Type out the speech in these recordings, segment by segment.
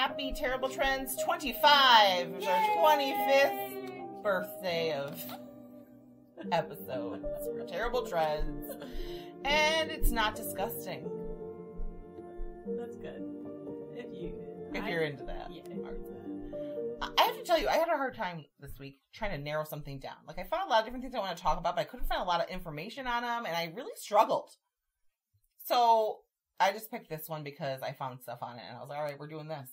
Happy Terrible Trends 25. It's our 25th birthday of episodes for Terrible Trends. And it's not disgusting. That's good. If you're into that. Yeah. I have to tell you, I had a hard time this week trying to narrow something down. Like, I found a lot of different things I want to talk about, but I couldn't find a lot of information on them, and I really struggled. So, I just picked this one because I found stuff on it, and I was like, all right, we're doing this.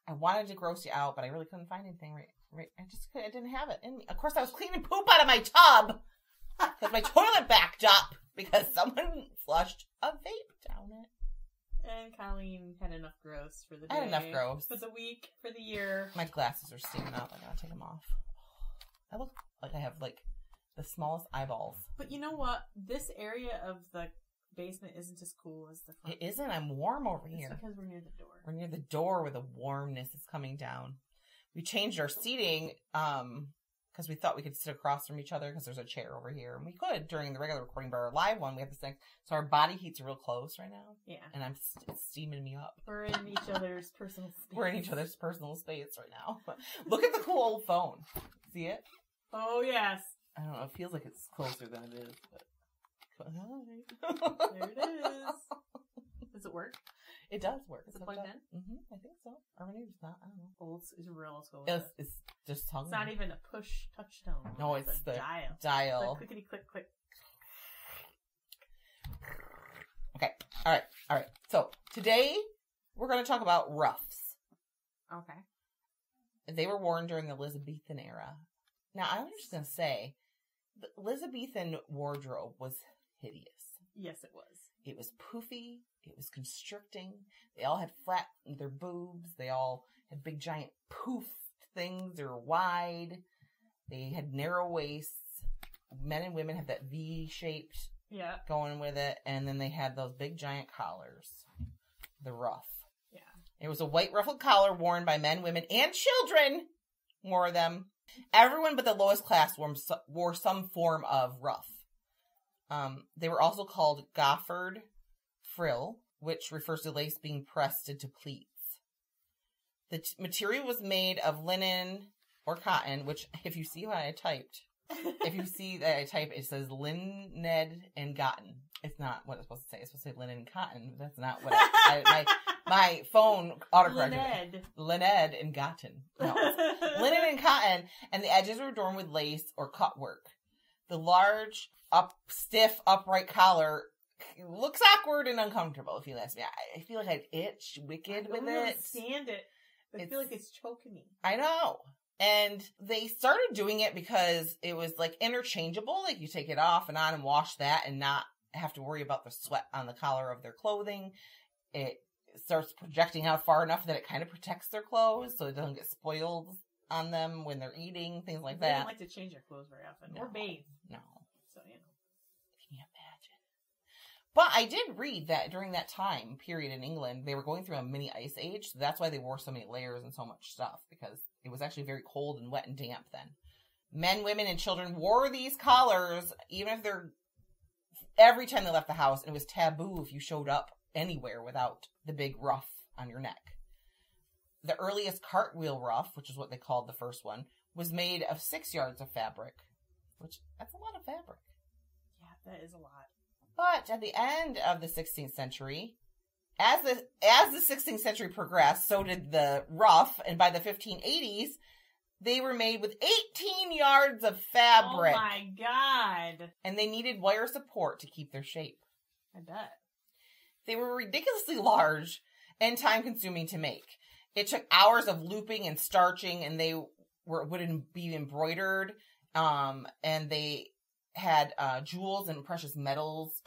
I wanted to gross you out, but I really couldn't find anything right. I didn't have it in me. Of course, I was cleaning poop out of my tub because my toilet backed up because someone flushed a vape down it. And Colleen had enough gross for the day. I had enough gross. For the week, for the year. My glasses are steaming up. I gotta take them off. I look like I have, like, the smallest eyeballs. But you know what? This area of the basement isn't as cool as the front. It isn't. I'm warm over here. It's because we're near the door. We're near the door where the warmness is coming down. We changed our seating, because we thought we could sit across from each other because there's a chair over here. And we could during the regular recording, but our live one, we have this thing. So our body heat's real close right now. Yeah. And it's steaming me up. We're in each other's personal space. We're in each other's personal space right now. Look at the cool old phone. See it? Oh, yes. I don't know. It feels like it's closer than it is, but... There it is. Does it work? It does work. Is it plugged in? Mm-hmm. I think so. Or maybe it's not. I don't know. It's real old school. It's just tongue. It's not even a push touchstone. No, it's a the dial. It's clickety click click. Okay. All right. So today we're going to talk about ruffs. Okay. They were worn during the Elizabethan era. Now, I'm just going to say, the Elizabethan wardrobe was hideous. Yes, it was. It was poofy. It was constricting. They all had flat, their boobs. They all had big giant poof things. They were wide. They had narrow waists. Men and women had that V-shaped going with it. And then they had those big giant collars. The ruff. Yeah. It was a white ruffled collar worn by men, women, and children wore them. Everyone but the lowest class wore some form of ruff. They were also called goffered frill, which refers to lace being pressed into pleats. The material was made of linen or cotton, which, if you see what I typed, it says linen and cotton. It's not what it's supposed to say. It's supposed to say linen and cotton. That's not what my phone autocorrected it. Linen and cotton. No, linen and cotton, and the edges were adorned with lace or cut work. The large, stiff, upright collar looks awkward and uncomfortable, if you ask me. I feel like I'd itch wicked with it. I don't stand it. I feel like it's choking me. I know. And they started doing it because it was, like, interchangeable. Like, you take it off and on and wash that and not have to worry about the sweat on the collar of their clothing. It starts projecting out far enough that it kind of protects their clothes so it doesn't get spoiled on them when they're eating, things like that. They don't like to change their clothes very often. No. Or bathe. No. So, you know. Can't imagine. But I did read that during that time period in England, they were going through a mini ice age. So that's why they wore so many layers and so much stuff, because it was actually very cold and wet and damp then. Men, women, and children wore these collars, even if every time they left the house. It was taboo if you showed up anywhere without the big ruff on your neck. The earliest cartwheel ruff, which is what they called the first one, was made of 6 yards of fabric, that's a lot of fabric. Yeah, that is a lot. But at the end of the 16th century, as the 16th century progressed, so did the ruff, and by the 1580s, they were made with 18 yards of fabric. Oh my God. And they needed wire support to keep their shape. I bet. They were ridiculously large and time-consuming to make. It took hours of looping and starching, and they wouldn't be embroidered, and they had jewels and precious metals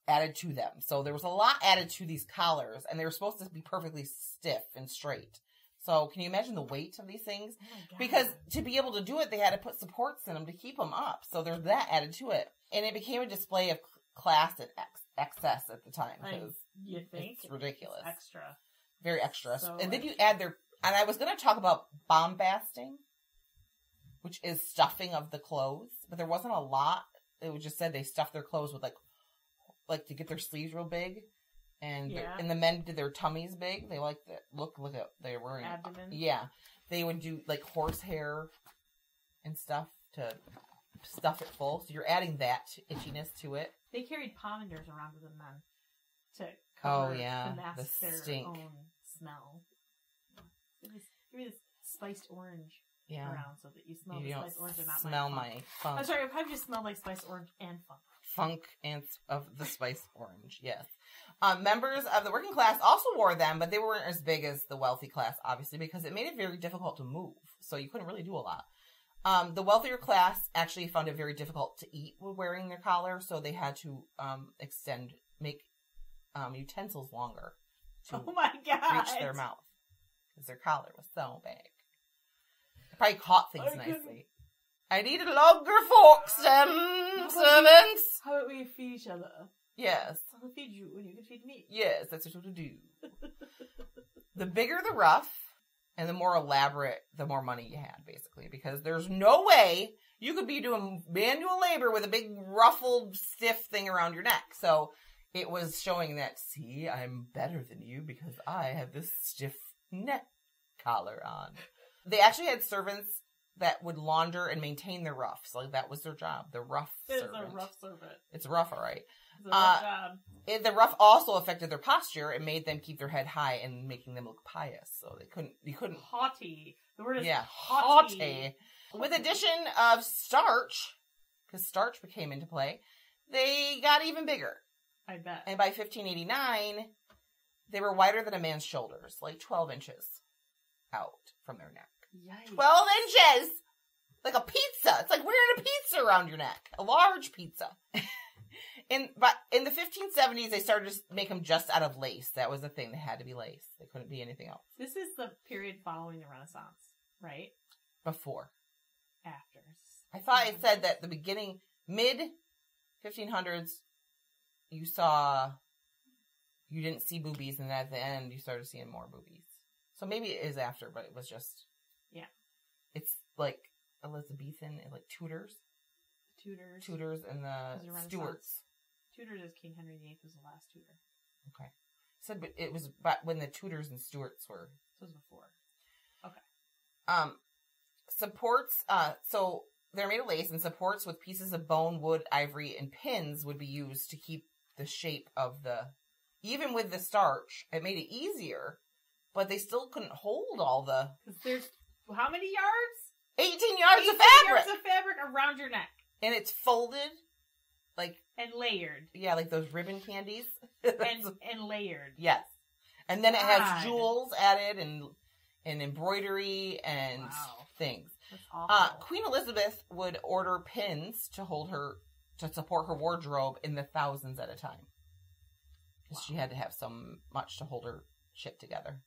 added to them. So there was a lot added to these collars, and they were supposed to be perfectly stiff and straight. So can you imagine the weight of these things? Oh my God. Because to be able to do it, they had to put supports in them to keep them up. So there's that added to it. And it became a display of class and excess at the time. You think? It's ridiculous. It's extra. Very extra. So and then you add and I was going to talk about bombasting, which is stuffing of the clothes, but there wasn't a lot. It just said they stuffed their clothes with like to get their sleeves real big. And Yeah. and the men did their tummies big. They like that. Look at they're wearing Abdomen. Yeah, they would do like horsehair and stuff to stuff it full. So you're adding that itchiness to it. They carried pomanders around with them then to cover, to the mask their stink. own smell. Give me this spiced orange around so that you smell the spiced orange and not smell my my funk. I'm sorry, it probably just smelled like spiced orange and funk. Funk and of the spice orange, yes. Members of the working class also wore them, but they weren't as big as the wealthy class, obviously, because it made it very difficult to move. So you couldn't really do a lot. The wealthier class actually found it very difficult to eat with wearing their collar, so they had to make utensils longer to oh my god, reach their mouth because their collar was so big. It probably caught things nicely. I need longer forks, servants. How about we feed each other? Yes. I'll feed you and you can feed me. Yes, that's what we'll do. The bigger the ruff and the more elaborate, the more money you had, basically. Because there's no way you could be doing manual labor with a big ruffled, stiff thing around your neck. So it was showing that, see, I'm better than you because I have this stiff neck collar on. They actually had servants that would launder and maintain their ruffs. Like, that was their job. The ruff servant. It's a rough servant. It's rough, all right. It's a rough job. The ruff also affected their posture and made them keep their head high and making them look pious. So you couldn't. Haughty. The word is haughty. With addition of starch, because starch came into play, they got even bigger. I bet. And by 1589, they were wider than a man's shoulders, like 12 inches out from their neck. Yikes. 12 inches! Like a pizza. It's like wearing a pizza around your neck. A large pizza. But in the 1570s, they started to make them just out of lace. That was the thing. They had to be lace. They couldn't be anything else. This is the period following the Renaissance, right? Before. After. I thought I said that the beginning, mid-1500s, you didn't see boobies, and at the end, you started seeing more boobies. So maybe it is after, but it was just... Yeah. It's like Elizabethan, like Tudors. Tudors and the Stuarts. Tudors is King Henry VIII was the last Tudor. Okay. So, but it was but when the Tudors and Stuarts were. So it was before. Okay. Supports, so they're made of lace, and supports with pieces of bone, wood, ivory, and pins would be used to keep the shape of even with the starch, it made it easier, but they still couldn't hold all the... Because there's, how many yards? 18 yards of fabric! 18 yards of fabric around your neck. And it's folded, like... And layered. Yeah, like those ribbon candies. and layered. Yes. And then it has jewels added and embroidery and things. That's awful. Queen Elizabeth would order pins to support her wardrobe in the thousands at a time. Because she had to have so much to hold her shit together.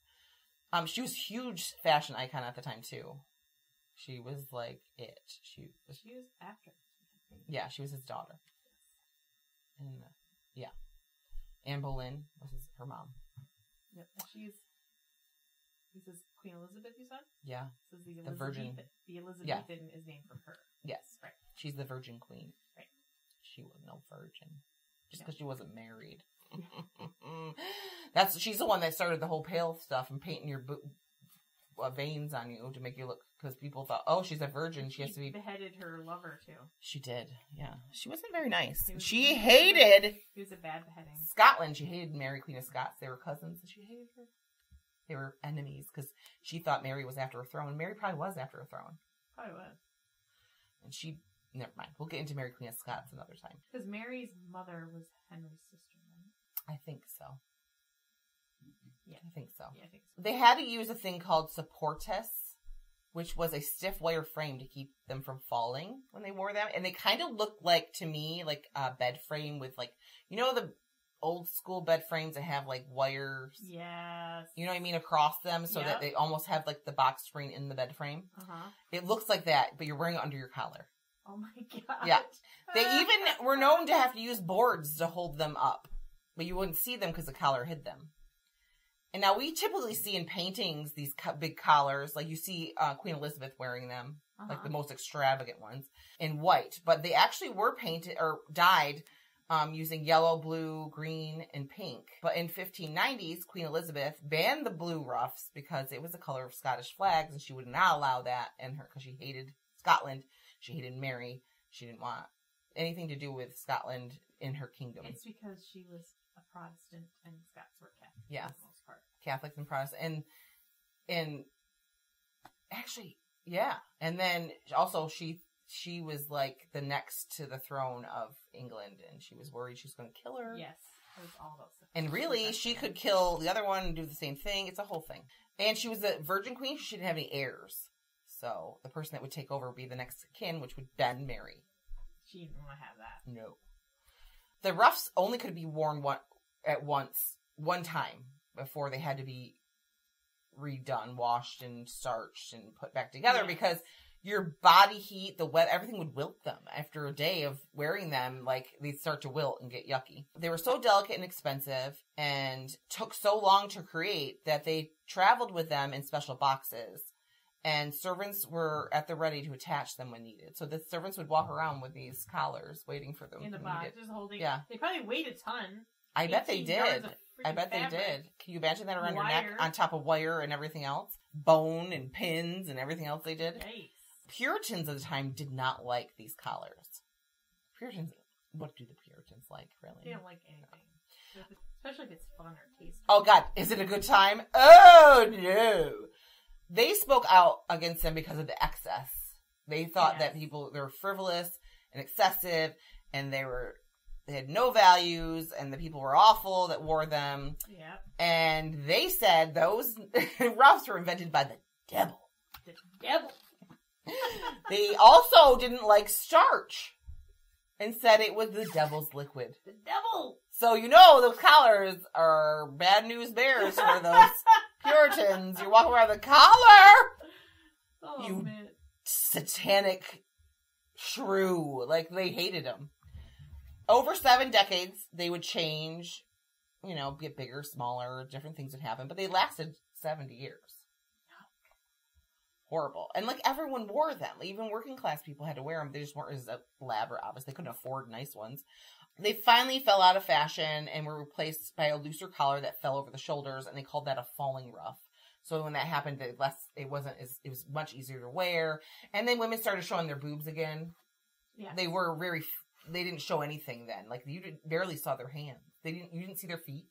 She was a huge fashion icon at the time, too. She was like it. She was after. Yeah, she was his daughter. And, yeah. Anne Boleyn was her mom. Yep. This is Queen Elizabeth, you said? Yeah. This is the Virgin. The Elizabethan is named for her. Yes. Right. She's the Virgin Queen. Right. She was no virgin. Just because she wasn't married. She's the one that started the whole pale stuff and painting your veins on you to make you look, because people thought, oh, she's a virgin. She has to be. Beheaded her lover too. She did. Yeah. She wasn't very nice. She hated. He was a bad beheading. Scotland. She hated Mary, Queen of Scots. They were cousins, and she hated her. They were enemies because she thought Mary was after her throne. Mary probably was after her throne. Probably was. And never mind. We'll get into Mary, Queen of Scots another time. Because Mary's mother was Henry's sister, right? I think so. Yeah. I think so. Yeah, I think so. They had to use a thing called supportus, which was a stiff wire frame to keep them from falling when they wore them. And they kind of looked like, to me, like a bed frame with like, the old school bed frames that have like wires. Yes. You know what I mean? Across them so that they almost have like the box spring in the bed frame. Uh-huh. It looks like that, but you're wearing it under your collar. Oh my god. Yeah. They even were known to have to use boards to hold them up, but you wouldn't see them because the collar hid them. And now we typically see in paintings these big collars, like you see Queen Elizabeth wearing them, like the most extravagant ones, in white. But they actually were painted or dyed using yellow, blue, green, and pink. But in 1590s, Queen Elizabeth banned the blue ruffs because it was the color of Scottish flags, and she would not allow that in her because she hated Scotland. She hated Mary. She didn't want anything to do with Scotland in her kingdom. It's because she was a Protestant and Scots were Catholic. Yeah, for the most part. Catholics and Protestants, and actually, yeah. And then also she was like the next to the throne of England, and she was worried she was going to kill her. Yes, it was all about stuff. And really, she could kill the other one and do the same thing. It's a whole thing. And she was a virgin queen. She didn't have any heirs. So the person that would take over would be the next kin, which would then marry. She didn't want to have that. No. The ruffs only could be worn one time before they had to be redone, washed and starched and put back together because your body heat, the wet, everything would wilt them. After a day of wearing them, like, they'd start to wilt and get yucky. They were so delicate and expensive and took so long to create that they traveled with them in special boxes. And servants were at the ready to attach them when needed. So the servants would walk around with these collars waiting for them. In the boxes holding. Yeah. They probably weighed a ton. I bet they did. I bet they did. Can you imagine that around your neck on top of wire and everything else? Bone and pins and everything else they did? Nice. Puritans at the time did not like these collars. Puritans, what do the Puritans like, really? They don't like anything. Especially if it's fun or tasty. Oh, God. Is it a good time? Oh, no. They spoke out against them because of the excess. They thought that they were frivolous and excessive, and they had no values, and the people were awful that wore them. Yeah. And they said those ruffs were invented by the devil. The devil. They also didn't like starch and said it was the devil's liquid. The devil. So those collars are bad news bears for those Puritans. You're walking around with a collar. Oh, you man. Satanic shrew. Like, they hated them. Over 7 decades, they would change, get bigger, smaller, different things would happen, but they lasted 70 years. Horrible. And, everyone wore them. Even working class people had to wear them. They just weren't as elaborate, obviously. They couldn't afford nice ones. They finally fell out of fashion and were replaced by a looser collar that fell over the shoulders, and they called that a falling ruff. So when that happened, it was much easier to wear. And then women started showing their boobs again. Yeah. They were they didn't show anything then. You barely saw their hands. You didn't see their feet.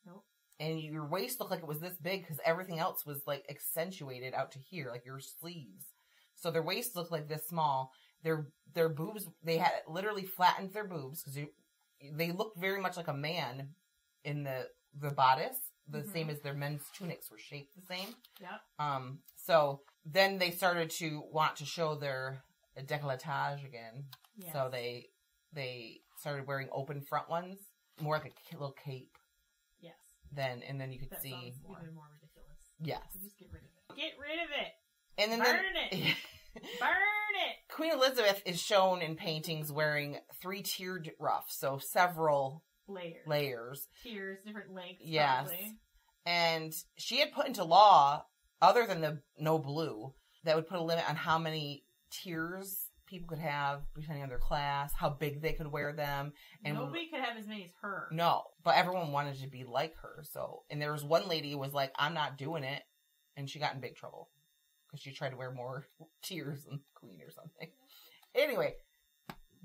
Nope. And your waist looked like it was this big because everything else was accentuated out to here, like your sleeves. So their waist looked like this small. Their boobs, they had literally flattened their boobs because they looked very much like a man in the bodice, the same as their men's tunics were shaped the same. Yeah. So then they started to want to show their décolletage again. Yes. So they started wearing open front ones, more like a little cape. Yes. Then you could see more. Even more ridiculous. Yes. So just get rid of it. Get rid of it. And then burn it. Burn it. Queen Elizabeth is shown in paintings wearing 3-tiered ruffs, so several layers. Tiers, different lengths. Yes. Probably. And she had put into law, other than the no blue, that would put a limit on how many tiers people could have, depending on their class, how big they could wear them. And nobody could have as many as her. No, but everyone wanted to be like her. So, and there was one lady who was like, I'm not doing it. And she got in big trouble because she tried to wear more tiers than the queen or something. Anyway,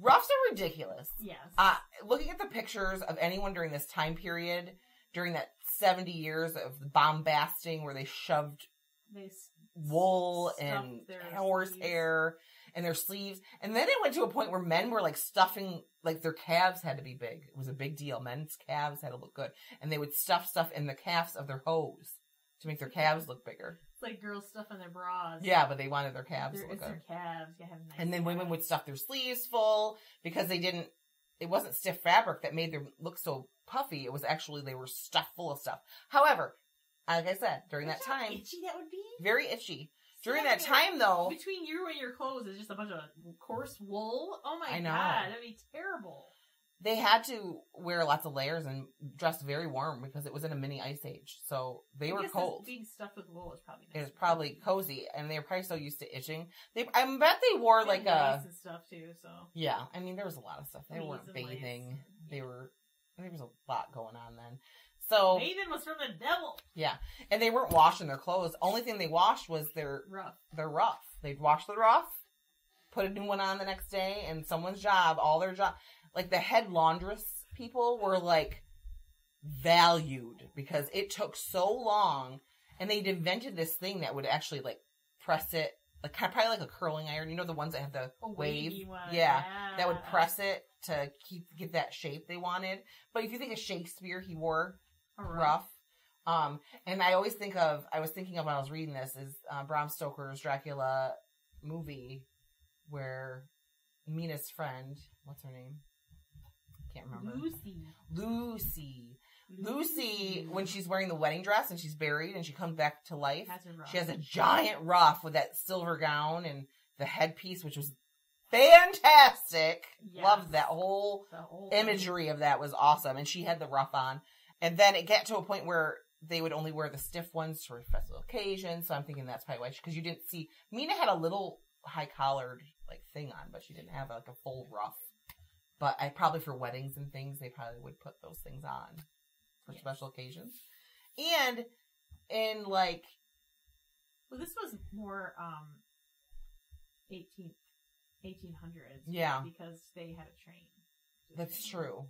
ruffs are ridiculous. Yes. Looking at the pictures of anyone during this time period, during that 70 years of bombasting where they shoved wool and horsehair in their sleeves. And then it went to a point where men were stuffing, their calves had to be big. It was a big deal. Men's calves had to look good. And they would stuff stuff in the calves of their hose to make their calves look bigger. It's like girls stuff in their bras. Yeah, but they wanted their calves to look good. Their calves. You have nice and then calves. Women would stuff their sleeves full because it wasn't stiff fabric that made them look so puffy. It was actually, they were stuffed full of stuff. However, like I said, during that time. How itchy that would be? Very itchy. During that time, though. Between you and your clothes is just a bunch of coarse wool. Oh my God, that'd be terrible. they had to wear lots of layers and dress very warm because it was in a mini ice age. So they were cold. Being stuffed with wool is probably nice. It was probably cozy, and they were probably so used to itching. I bet they wore like a and stuff too. So yeah, I mean there was a lot of stuff. They weren't bathing. There was a lot going on then. So bathing was from the devil. Yeah, and they weren't washing their clothes. Only thing they washed was their Ruff. They'd wash the Ruff, put a new one on the next day, and someone's job, all their job. Like, the head laundress people were, like, valued because it took so long. And they'd invented this thing that would actually, like, press it. Like, probably like a curling iron. You know the ones that have the wave? One. Yeah. That would press it to get that shape they wanted. But if you think of Shakespeare, he wore a Ruff. And I was thinking of when I was reading this, is Bram Stoker's Dracula movie where Mina's friend, what's her name? Can't remember. Lucy, when she's wearing the wedding dress and she's buried and she comes back to life, she has a giant ruff with that silver gown and the headpiece, which was fantastic. Yes. Loved that whole imagery of that was awesome. And she had the ruff on. And then it got to a point where they would only wear the stiff ones for special occasions. So I'm thinking that's probably why, because you didn't see, Mina had a little high collared like thing on, but she didn't have like a full ruff. But probably for weddings and things, they probably would put those things on for special occasions. And in like... Well, this was more 1800s. Yeah. Because they had a train. That's true.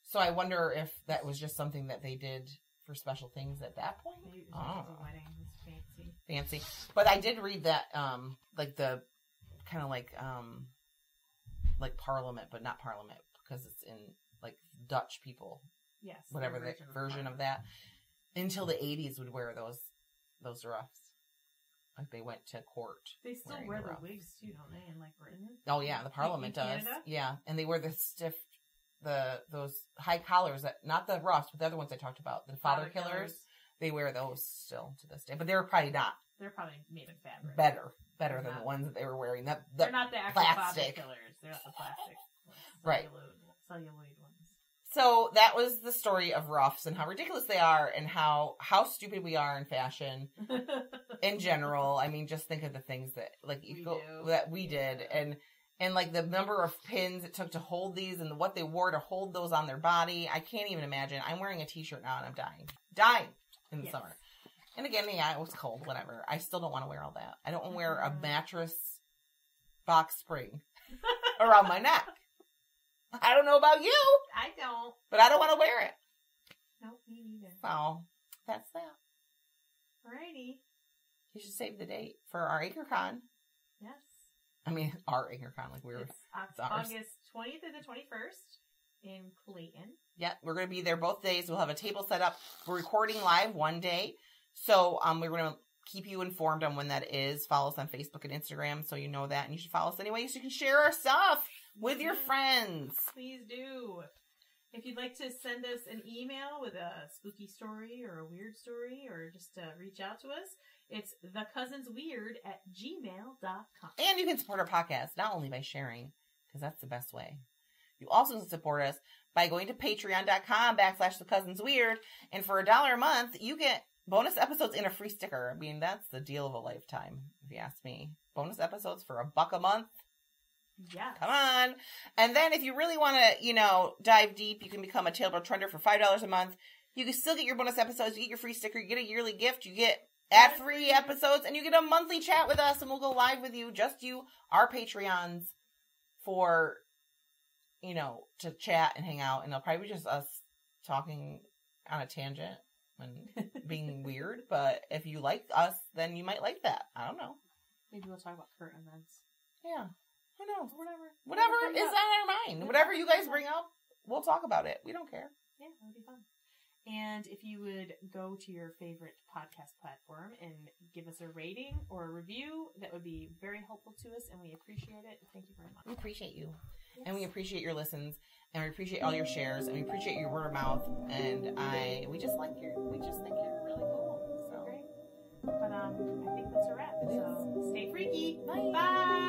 So I wonder if that was just something that they did for special things at that point. Maybe it was a wedding. It was fancy. But I did read that, like the kind of like Parliament, but not Parliament, because it's in like Dutch people. Yes. Whatever the version of that. Until the 80s would wear those ruffs. Like they went to court. They still wear the wigs too, don't they? In like Britain. Oh yeah, the Parliament does. Yeah, and they wear the stiff, those high collars that, not the ruffs, but the other ones I talked about, the father killers. They wear those still to this day, but they're probably not. They're probably made of fabric. Better than the ones that they were wearing. They're not the actual father killers. They're not the plastic ones. Right. Celluloid ones. So that was the story of ruffs and how ridiculous they are and how stupid we are in fashion in general. I mean, just think of the things that we did and like the number of pins it took to hold these and what they wore to hold those on their body. I can't even imagine. I'm wearing a t-shirt now and I'm dying in the summer. And again, yeah, it was cold, whatever. I still don't want to wear all that. I don't want to wear a mattress box spring around my neck. I don't know about you. I don't. But I don't want to wear it. Nope, me neither. So, that's that. Alrighty. You should save the date for our AcreCon. Yes. I mean, our AcreCon, like it's August 20th to the 21st in Clayton. Yeah, we're going to be there both days. We'll have a table set up. We're recording live one day. So, we're going to keep you informed on when that is. Follow us on Facebook and Instagram so you know that. And you should follow us anyway so you can share our stuff with your friends. Please do. If you'd like to send us an email with a spooky story or a weird story or just reach out to us, it's thecousinsweird@gmail.com. And you can support our podcast, not only by sharing, because that's the best way. You also can support us by going to patreon.com/thecousinsweird. And for $1 a month, you get bonus episodes and a free sticker. I mean, that's the deal of a lifetime, if you ask me. Bonus episodes for $1 a month. Yeah. Come on. And then if you really want to, dive deep, you can become a Tailboard Trender for $5 a month. You can still get your bonus episodes. You get your free sticker. You get a yearly gift. You get ad-free episodes. And you get a monthly chat with us. And we'll go live with you. Just you, our Patreons, for, to chat and hang out. And it'll probably be just us talking on a tangent and being weird. But if you like us, then you might like that. I don't know. Maybe we'll talk about current events. Yeah. Who knows? Whatever is on our mind. Whatever you guys bring up, we'll talk about it. We don't care. Yeah, it'll be fun. And if you would go to your favorite podcast platform and give us a rating or a review, that would be very helpful to us, and we appreciate it. Thank you very much. We appreciate you. Yes. And we appreciate your listens, and we appreciate all your shares, and we appreciate your word of mouth, and we just think you're really cool. So. Great. But I think that's a wrap. So stay freaky. Bye. Bye.